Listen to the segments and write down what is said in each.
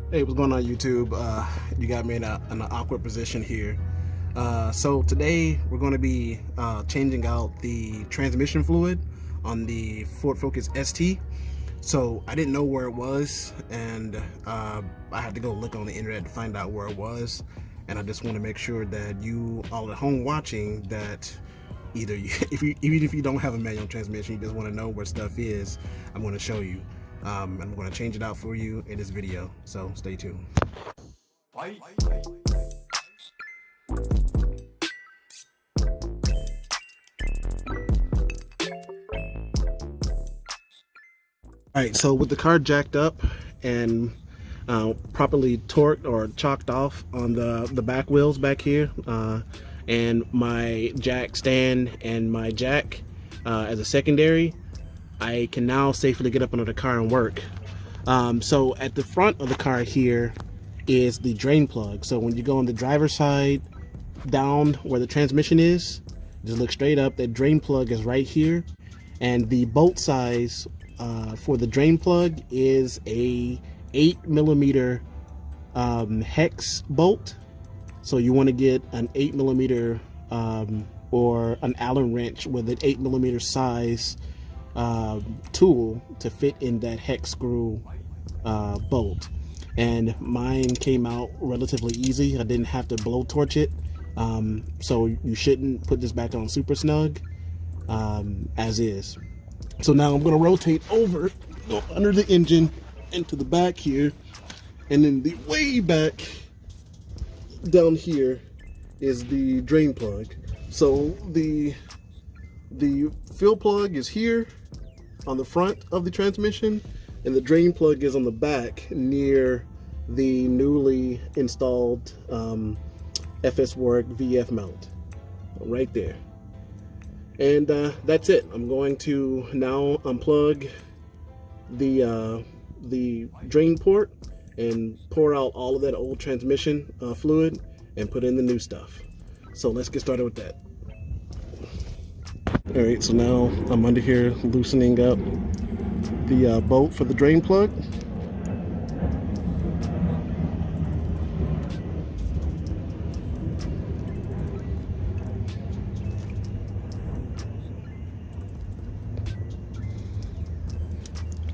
Hey, what's going on, YouTube? You got me in an awkward position here. So today we're going to be changing out the transmission fluid on the Ford Focus ST. So I didn't know where it was, and I had to go look on the internet to find out where it was. And I just want to make sure that you all at home watching that either you, even if you don't have a manual transmission, you just want to know where stuff is, I'm going to show you. I'm going to change it out for you in this video, so stay tuned. Alright, so with the car jacked up and properly torqued or chalked off on the back wheels back here, and my jack stand and my jack as a secondary, I can now safely get up under the car and work. So at the front of the car here is the drain plug. So when you go on the driver's side down where the transmission is, just look straight up, that drain plug is right here. And the bolt size for the drain plug is a 8mm hex bolt. So you want to get an 8mm or an Allen wrench with an 8mm size tool to fit in that hex screw bolt. And mine came out relatively easy. I didn't have to blow torch it. So you shouldn't put this back on super snug as is. So now I'm going to rotate over, go under the engine into the back here, and then the way back down here is the drain plug. So the fill plug is here on the front of the transmission, and the drain plug is on the back near the newly installed FSWERKS VF mount right there. And that's it. I'm going to now unplug the drain port and pour out all of that old transmission fluid and put in the new stuff. So let's get started with that. All right, so now I'm under here loosening up the bolt for the drain plug.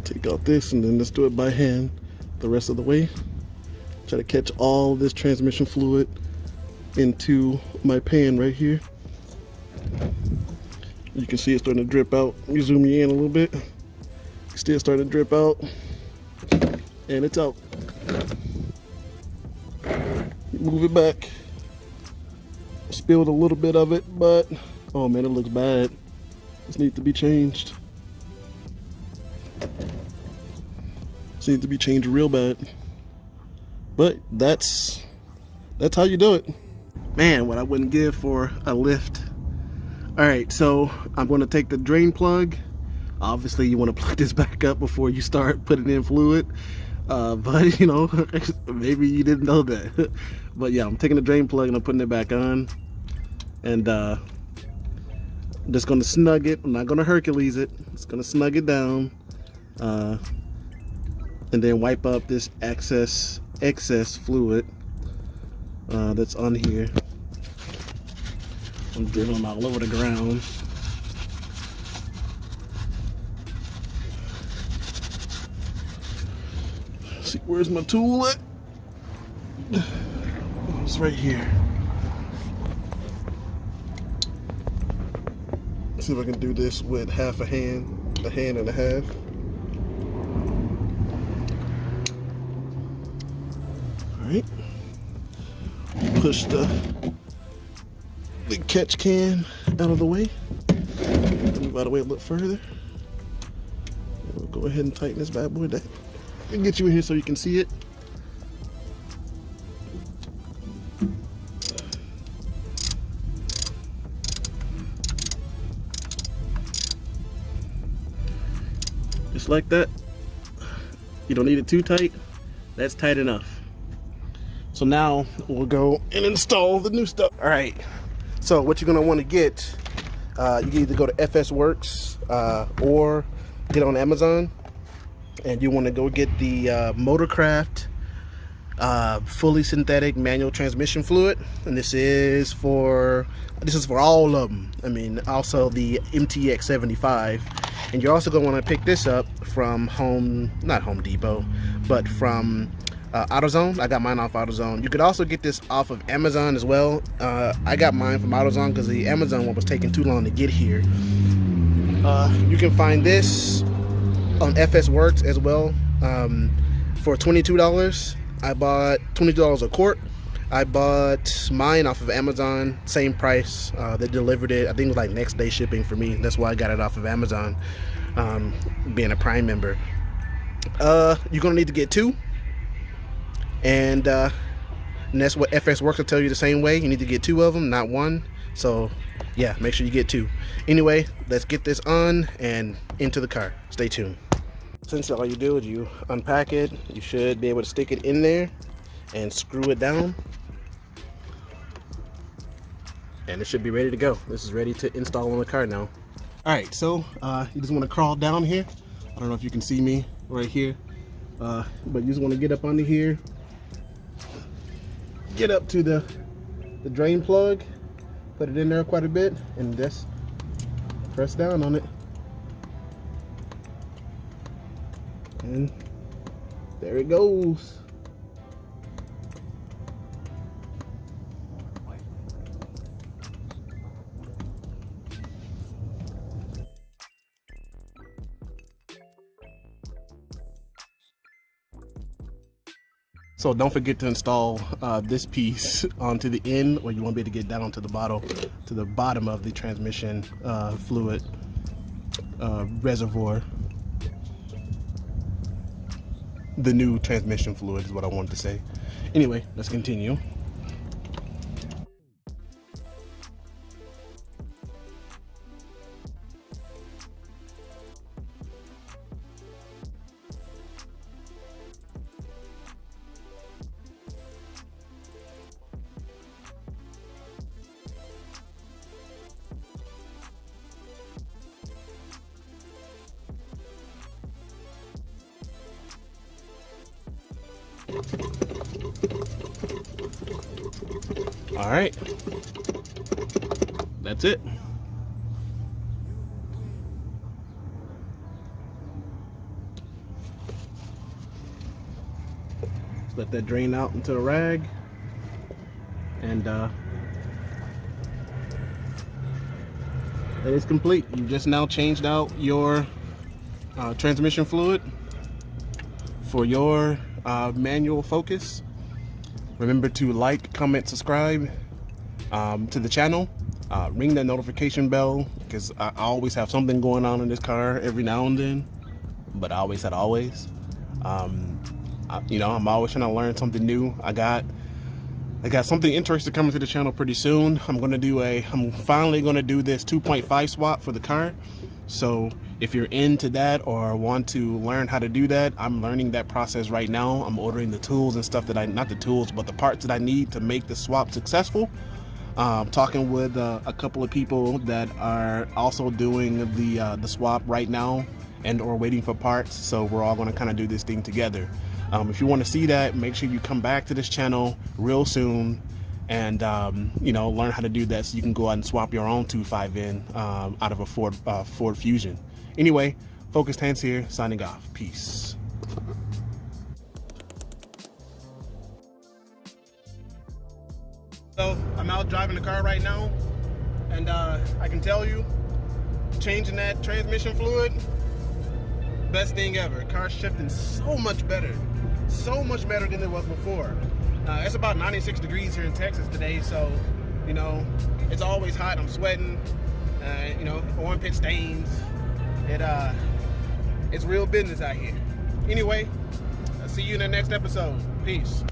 Take out this and then let's do it by hand the rest of the way. Try to catch all this transmission fluid into my pan right here. You can see it starting to drip out. Let me zoom you in a little bit. Still starting to drip out, and it's out. Move it back. Spilled a little bit of it, but oh man, it looks bad. This needs to be changed. This needs to be changed real bad. But that's how you do it. Man, what I wouldn't give for a lift. All right, so I'm going to take the drain plug. Obviously, you want to plug this back up before you start putting in fluid. But, you know, maybe you didn't know that. But, yeah, I'm taking the drain plug and I'm putting it back on. And I'm just going to snug it. I'm not going to Hercules it. Just going to snug it down. And then wipe up this excess fluid that's on here. I'm dribbling all over the ground. See, where's my tool at? It's right here. Let's see if I can do this with half a hand and a half. All right. Push the catch can out of the way. Move out of the way a little further. We'll go ahead and tighten this bad boy down. Let me get you in here so you can see it. Just like that. You don't need it too tight. That's tight enough. So now we'll go and install the new stuff. All right. So what you're gonna want to get, you can either go to FSWERKS or get on Amazon, and you want to go get the Motorcraft fully synthetic manual transmission fluid, and this is for all of them. I mean, also the MTX 75, and you're also going to want to pick this up from not Home Depot, but from AutoZone. I got mine off AutoZone. You could also get this off of Amazon as well. I got mine from AutoZone because the Amazon one was taking too long to get here. You can find this on FSWERKS as well for $22. I bought $22 a quart. I bought mine off of Amazon, same price. They delivered it. I think it was like next day shipping for me. That's why I got it off of Amazon, being a Prime member. You're gonna need to get two, and that's what FSWERKS will tell you the same way. You need to get two of them, not one. So yeah, make sure you get two. Anyway, let's get this on and into the car. Stay tuned. Essentially, all you do is you unpack it. You should be able to stick it in there and screw it down, and it should be ready to go. This is ready to install on the car now. All right, so you just want to crawl down here. I don't know if you can see me right here, but you just want to get up under here, get up to the drain plug, put it in there quite a bit, and just press down on it. And there it goes. So don't forget to install this piece onto the end, or you won't be able to get down to the bottom of the transmission fluid reservoir. The new transmission fluid is what I wanted to say. Anyway, let's continue. All right, that's it. Just let that drain out into a rag, and that is complete. You just now changed out your transmission fluid for your manual Focus. Remember to like, comment, subscribe to the channel. Ring that notification bell, because I always have something going on in this car every now and then. But I always said always. You know, I'm always trying to learn something new. I got something interesting coming to the channel pretty soon. I'm finally gonna do this 2.5 swap for the car. So if you're into that or want to learn how to do that, I'm learning that process right now. I'm ordering the tools and stuff not the tools, but the parts that I need to make the swap successful. I'm talking with a couple of people that are also doing the swap right now and or waiting for parts. So we're all gonna kind of do this thing together. If you want to see that, make sure you come back to this channel real soon and you know, learn how to do that so you can go out and swap your own 2.5 in out of a Ford Fusion. Anyway, Focused Hands here, signing off. Peace. So I'm out driving the car right now, and I can tell you, changing that transmission fluid, best thing ever. Car's shifting so much better than it was before. It's about 96 degrees here in Texas today, so you know, it's always hot. I'm sweating, you know, armpit stains. It's real business out here. Anyway, I'll see you in the next episode. Peace.